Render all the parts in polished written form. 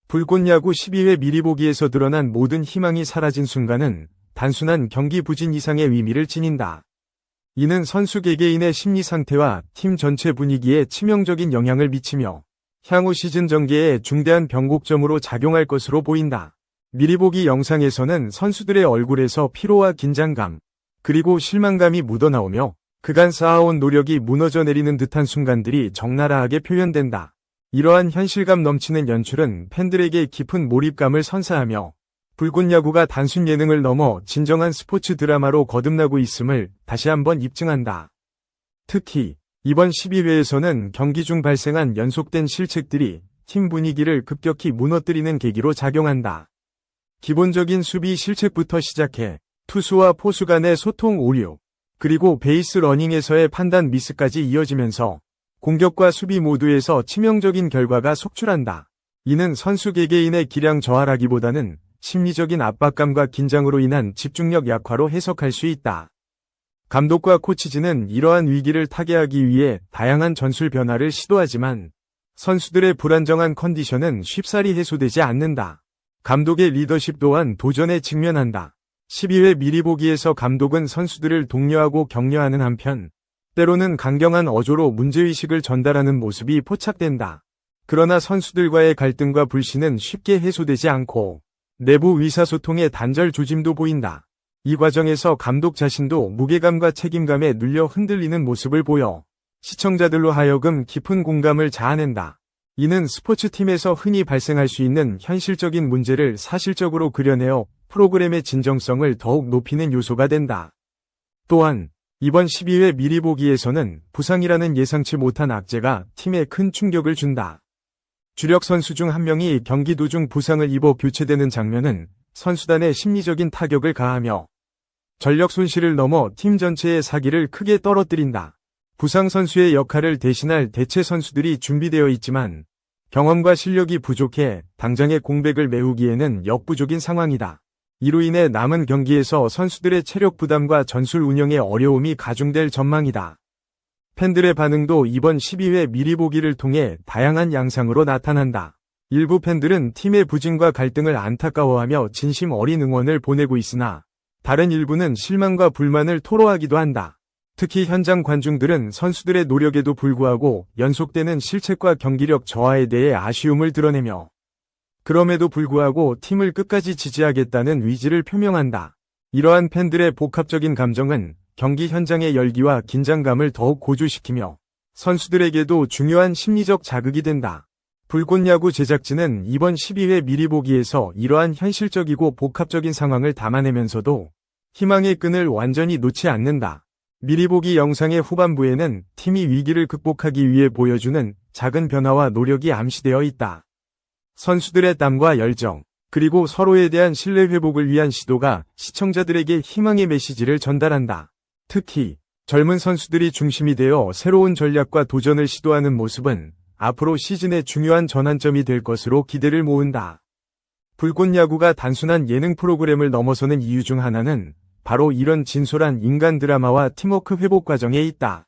불꽃야구 12회 미리보기에서 드러난 모든 희망이 사라진 순간은 단순한 경기 부진 이상의 의미를 지닌다. 이는 선수 개개인의 심리 상태와 팀 전체 분위기에 치명적인 영향을 미치며 향후 시즌 전개에 중대한 변곡점으로 작용할 것으로 보인다. 미리보기 영상에서는 선수들의 얼굴에서 피로와 긴장감, 그리고 실망감이 묻어나오며 그간 쌓아온 노력이 무너져 내리는 듯한 순간들이 적나라하게 표현된다. 이러한 현실감 넘치는 연출은 팬들에게 깊은 몰입감을 선사하며 불꽃야구가 단순 예능을 넘어 진정한 스포츠 드라마로 거듭나고 있음을 다시 한번 입증한다. 특히 이번 12회에서는 경기 중 발생한 연속된 실책들이 팀 분위기를 급격히 무너뜨리는 계기로 작용한다. 기본적인 수비 실책부터 시작해 투수와 포수 간의 소통 오류, 그리고 베이스 러닝에서의 판단 미스까지 이어지면서 공격과 수비 모두에서 치명적인 결과가 속출한다. 이는 선수 개개인의 기량 저하라기보다는 심리적인 압박감과 긴장으로 인한 집중력 약화로 해석할 수 있다. 감독과 코치진은 이러한 위기를 타개하기 위해 다양한 전술 변화를 시도하지만 선수들의 불안정한 컨디션은 쉽사리 해소되지 않는다. 감독의 리더십 또한 도전에 직면한다. 12회 미리보기에서 감독은 선수들을 독려하고 격려하는 한편 때로는 강경한 어조로 문제의식을 전달하는 모습이 포착된다. 그러나 선수들과의 갈등과 불신은 쉽게 해소되지 않고 내부 의사소통의 단절 조짐도 보인다. 이 과정에서 감독 자신도 무게감과 책임감에 눌려 흔들리는 모습을 보여 시청자들로 하여금 깊은 공감을 자아낸다. 이는 스포츠팀에서 흔히 발생할 수 있는 현실적인 문제를 사실적으로 그려내어 프로그램의 진정성을 더욱 높이는 요소가 된다. 또한 이번 12회 미리보기에서는 부상이라는 예상치 못한 악재가 팀에 큰 충격을 준다. 주력 선수 중 한 명이 경기 도중 부상을 입어 교체되는 장면은 선수단에 심리적인 타격을 가하며 전력 손실을 넘어 팀 전체의 사기를 크게 떨어뜨린다. 부상 선수의 역할을 대신할 대체 선수들이 준비되어 있지만 경험과 실력이 부족해 당장의 공백을 메우기에는 역부족인 상황이다. 이로 인해 남은 경기에서 선수들의 체력 부담과 전술 운영의 어려움이 가중될 전망이다. 팬들의 반응도 이번 12회 미리보기를 통해 다양한 양상으로 나타난다. 일부 팬들은 팀의 부진과 갈등을 안타까워하며 진심 어린 응원을 보내고 있으나 다른 일부는 실망과 불만을 토로하기도 한다. 특히 현장 관중들은 선수들의 노력에도 불구하고 연속되는 실책과 경기력 저하에 대해 아쉬움을 드러내며 그럼에도 불구하고 팀을 끝까지 지지하겠다는 의지를 표명한다. 이러한 팬들의 복합적인 감정은 경기 현장의 열기와 긴장감을 더욱 고조시키며 선수들에게도 중요한 심리적 자극이 된다. 불꽃야구 제작진은 이번 12회 미리보기에서 이러한 현실적이고 복합적인 상황을 담아내면서도 희망의 끈을 완전히 놓지 않는다. 미리보기 영상의 후반부에는 팀이 위기를 극복하기 위해 보여주는 작은 변화와 노력이 암시되어 있다. 선수들의 땀과 열정, 그리고 서로에 대한 신뢰 회복을 위한 시도가 시청자들에게 희망의 메시지를 전달한다. 특히 젊은 선수들이 중심이 되어 새로운 전략과 도전을 시도하는 모습은 앞으로 시즌의 중요한 전환점이 될 것으로 기대를 모은다. 불꽃야구가 단순한 예능 프로그램을 넘어서는 이유 중 하나는 바로 이런 진솔한 인간 드라마와 팀워크 회복 과정에 있다.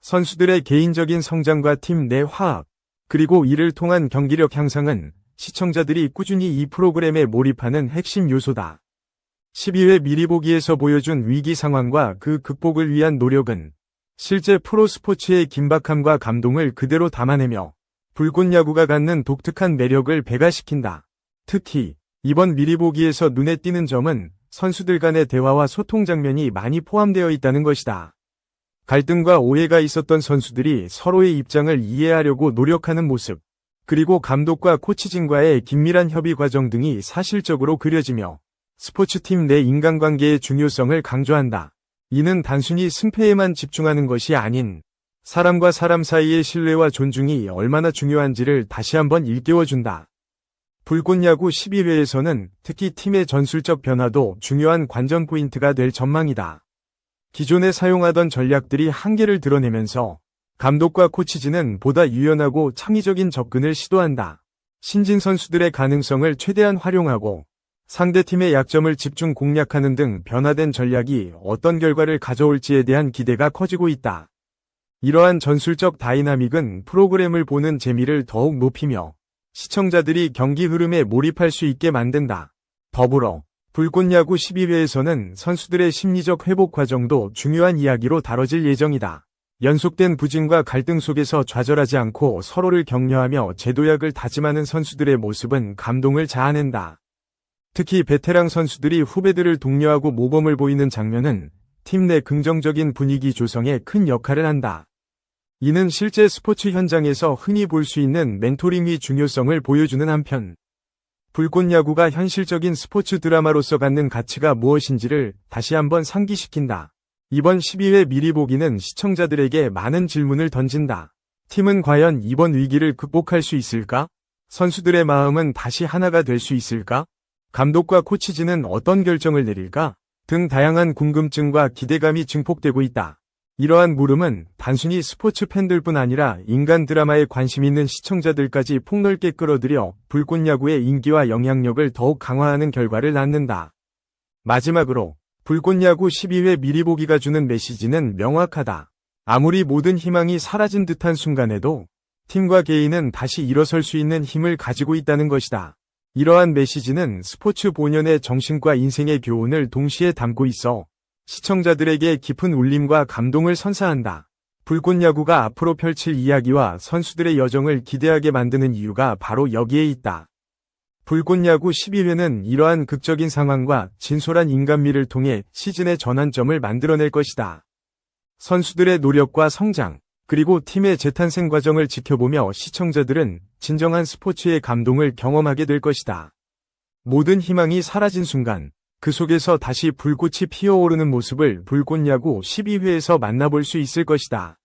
선수들의 개인적인 성장과 팀 내 화합, 그리고 이를 통한 경기력 향상은 시청자들이 꾸준히 이 프로그램에 몰입하는 핵심 요소다. 12회 미리보기에서 보여준 위기 상황과 그 극복을 위한 노력은 실제 프로스포츠의 긴박함과 감동을 그대로 담아내며 불꽃야구가 갖는 독특한 매력을 배가시킨다. 특히 이번 미리보기에서 눈에 띄는 점은 선수들 간의 대화와 소통 장면이 많이 포함되어 있다는 것이다. 갈등과 오해가 있었던 선수들이 서로의 입장을 이해하려고 노력하는 모습, 그리고 감독과 코치진과의 긴밀한 협의 과정 등이 사실적으로 그려지며 스포츠팀 내 인간관계의 중요성을 강조한다. 이는 단순히 승패에만 집중하는 것이 아닌 사람과 사람 사이의 신뢰와 존중이 얼마나 중요한지를 다시 한번 일깨워준다. 불꽃야구 12회에서는 특히 팀의 전술적 변화도 중요한 관전 포인트가 될 전망이다. 기존에 사용하던 전략들이 한계를 드러내면서 감독과 코치진은 보다 유연하고 창의적인 접근을 시도한다. 신진 선수들의 가능성을 최대한 활용하고 상대팀의 약점을 집중 공략하는 등 변화된 전략이 어떤 결과를 가져올지에 대한 기대가 커지고 있다. 이러한 전술적 다이나믹은 프로그램을 보는 재미를 더욱 높이며 시청자들이 경기 흐름에 몰입할 수 있게 만든다. 더불어 불꽃야구 12회에서는 선수들의 심리적 회복 과정도 중요한 이야기로 다뤄질 예정이다. 연속된 부진과 갈등 속에서 좌절하지 않고 서로를 격려하며 재도약을 다짐하는 선수들의 모습은 감동을 자아낸다. 특히 베테랑 선수들이 후배들을 독려하고 모범을 보이는 장면은 팀 내 긍정적인 분위기 조성에 큰 역할을 한다. 이는 실제 스포츠 현장에서 흔히 볼 수 있는 멘토링의 중요성을 보여주는 한편, 불꽃야구가 현실적인 스포츠 드라마로서 갖는 가치가 무엇인지를 다시 한번 상기시킨다. 이번 12회 미리 보기는 시청자들에게 많은 질문을 던진다. 팀은 과연 이번 위기를 극복할 수 있을까? 선수들의 마음은 다시 하나가 될 수 있을까? 감독과 코치진은 어떤 결정을 내릴까? 등 다양한 궁금증과 기대감이 증폭되고 있다. 이러한 물음은 단순히 스포츠 팬들뿐 아니라 인간 드라마에 관심 있는 시청자들까지 폭넓게 끌어들여 불꽃야구의 인기와 영향력을 더욱 강화하는 결과를 낳는다. 마지막으로 불꽃야구 12회 미리 보기가 주는 메시지는 명확하다. 아무리 모든 희망이 사라진 듯한 순간에도 팀과 개인은 다시 일어설 수 있는 힘을 가지고 있다는 것이다. 이러한 메시지는 스포츠 본연의 정신과 인생의 교훈을 동시에 담고 있어 시청자들에게 깊은 울림과 감동을 선사한다. 불꽃야구가 앞으로 펼칠 이야기와 선수들의 여정을 기대하게 만드는 이유가 바로 여기에 있다. 불꽃야구 12회는 이러한 극적인 상황과 진솔한 인간미를 통해 시즌의 전환점을 만들어낼 것이다. 선수들의 노력과 성장, 그리고 팀의 재탄생 과정을 지켜보며 시청자들은 진정한 스포츠의 감동을 경험하게 될 것이다. 모든 희망이 사라진 순간, 그 속에서 다시 불꽃이 피어오르는 모습을 불꽃야구 12회에서 만나볼 수 있을 것이다.